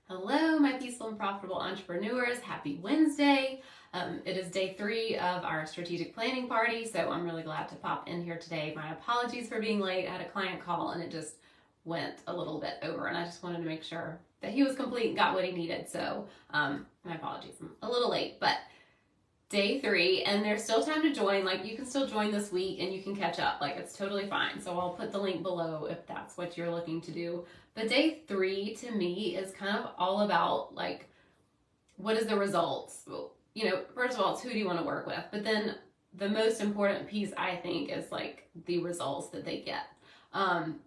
Hello, my peaceful and profitable entrepreneurs. Happy Wednesday. It is day 3 of our strategic planning party, so I'm really glad to pop in here today. My apologies for being late. I had a client call and it just went a little bit over, and I just wanted to make sure that he was complete and got what he needed. So, my apologies. I'm a little late, but day 3, and there's still time to join. Like, you can still join this week and you can catch up. Like, it's totally fine. So I'll put the link below if that's what you're looking to do. But day 3 to me is kind of all about like, what is the results? Well, first of all, it's who do you want to work with? But then the most important piece, I think, is like the results that they get.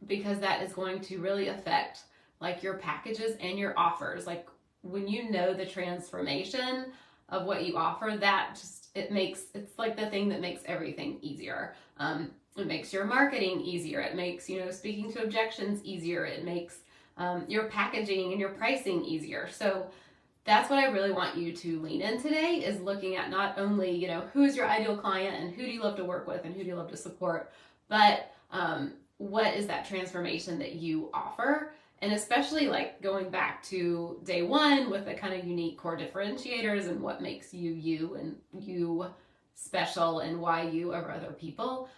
Because that is going to really affect like your packages and your offers. Like, when you know the transformation of what you offer, that just it's like the thing that makes everything easier. It makes your marketing easier. It makes speaking to objections easier. It makes your packaging and your pricing easier. So that's what I really want you to lean in today, is looking at not only who's your ideal client and who do you love to work with and who do you love to support, but what is that transformation that you offer. And especially like going back to day 1 with the kind of unique core differentiators and what makes you you and you special and why you over other people.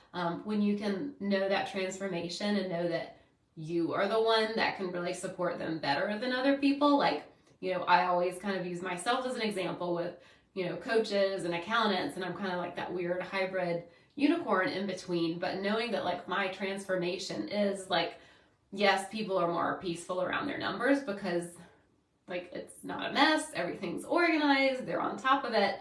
When you can know that transformation and know that you are the one that can really support them better than other people. Like, I always kind of use myself as an example with, coaches and accountants, and I'm kind of like that weird hybrid unicorn in between. But knowing that like my transformation is like, yes, people are more peaceful around their numbers because like it's not a mess, everything's organized, they're on top of it.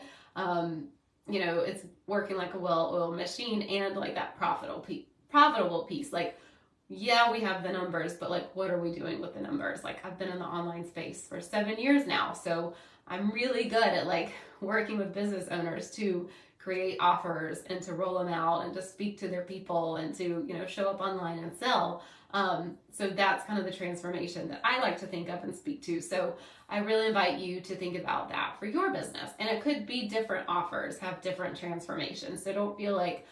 It's working like a well-oiled machine, and like that profitable piece. Like, yeah, we have the numbers, but like, what are we doing with the numbers? Like, I've been in the online space for 7 years now, so I'm really good at like working with business owners to create offers and to roll them out and to speak to their people and to show up online and sell. So that's kind of the transformation that I like to think of and speak to. So I really invite you to think about that for your business. And it could be different offers have different transformations. So don't feel like,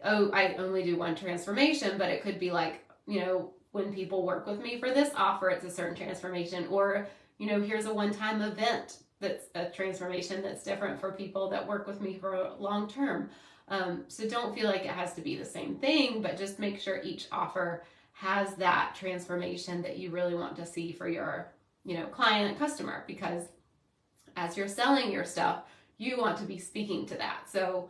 oh, I only do one transformation, but it could be like, when people work with me for this offer, it's a certain transformation. Or, here's a one-time event that's a transformation that's different for people that work with me for long term. So don't feel like it has to be the same thing, but just make sure each offer has that transformation that you really want to see for your, client and customer, because as you're selling your stuff, you want to be speaking to that. So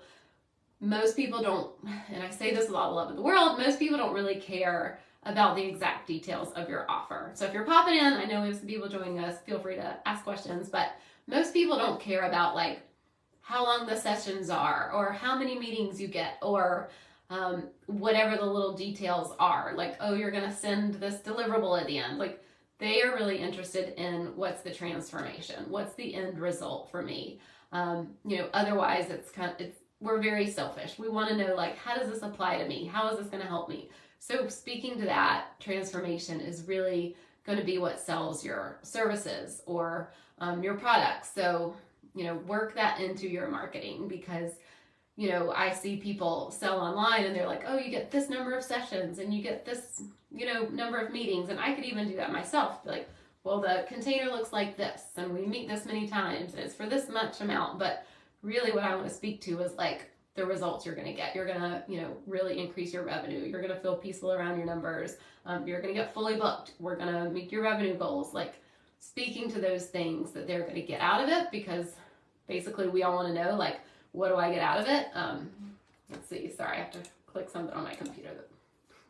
most people don't, and I say this with all the love in the world, most people don't really care about the exact details of your offer. So if you're popping in, I know we have some people joining us, feel free to ask questions, but most people don't care about like how long the sessions are or how many meetings you get or whatever the little details are. Like, oh, you're going to send this deliverable at the end. Like, they are really interested in what's the transformation, what's the end result for me. Otherwise we're very selfish. We want to know like, how does this apply to me? How is this going to help me? So speaking to that transformation is really going to be what sells your services or your products. So, work that into your marketing, because I see people sell online and they're like, oh, you get this number of sessions and you get this, number of meetings. And I could even do that myself. Be like, well, the container looks like this and we meet this many times and it's for this much amount. But really what I want to speak to is like the results you're going to get. You're going to, really increase your revenue. You're going to feel peaceful around your numbers. You're going to get fully booked. We're going to meet your revenue goals. Like, speaking to those things that they're going to get out of it, because basically we all want to know, like, what do I get out of it? Let's see. Sorry, I have to click something on my computer.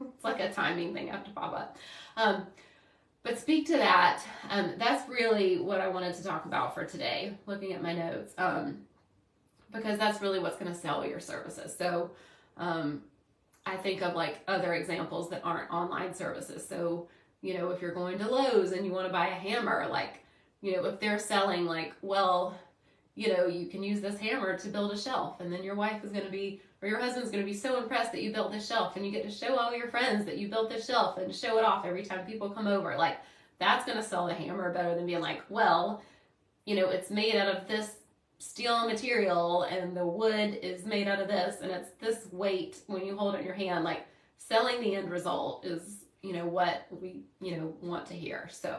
It's like a timing thing I have to pop up. But speak to that. That's really what I wanted to talk about for today, looking at my notes, because that's really what's going to sell your services. So I think of like other examples that aren't online services. So, if you're going to Lowe's and you want to buy a hammer, like, if they're selling like, well, you can use this hammer to build a shelf, and then your wife is going to be, or your husband's going to be so impressed that you built this shelf, and you get to show all your friends that you built this shelf and show it off every time people come over. Like, that's going to sell the hammer better than being like, well, it's made out of this steel material and the wood is made out of this and it's this weight when you hold it in your hand. Like, selling the end result is, what we, want to hear. So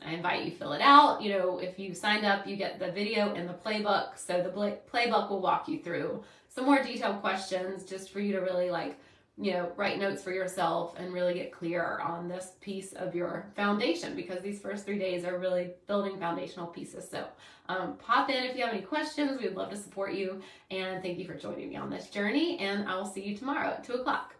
I invite you to fill it out. You know, if you signed up, you get the video and the playbook. So the playbook will walk you through some more detailed questions just for you to really like, you know, write notes for yourself and really get clear on this piece of your foundation, because these first 3 days are really building foundational pieces. So pop in if you have any questions. We'd love to support you. And thank you for joining me on this journey. And I will see you tomorrow at 2 o'clock.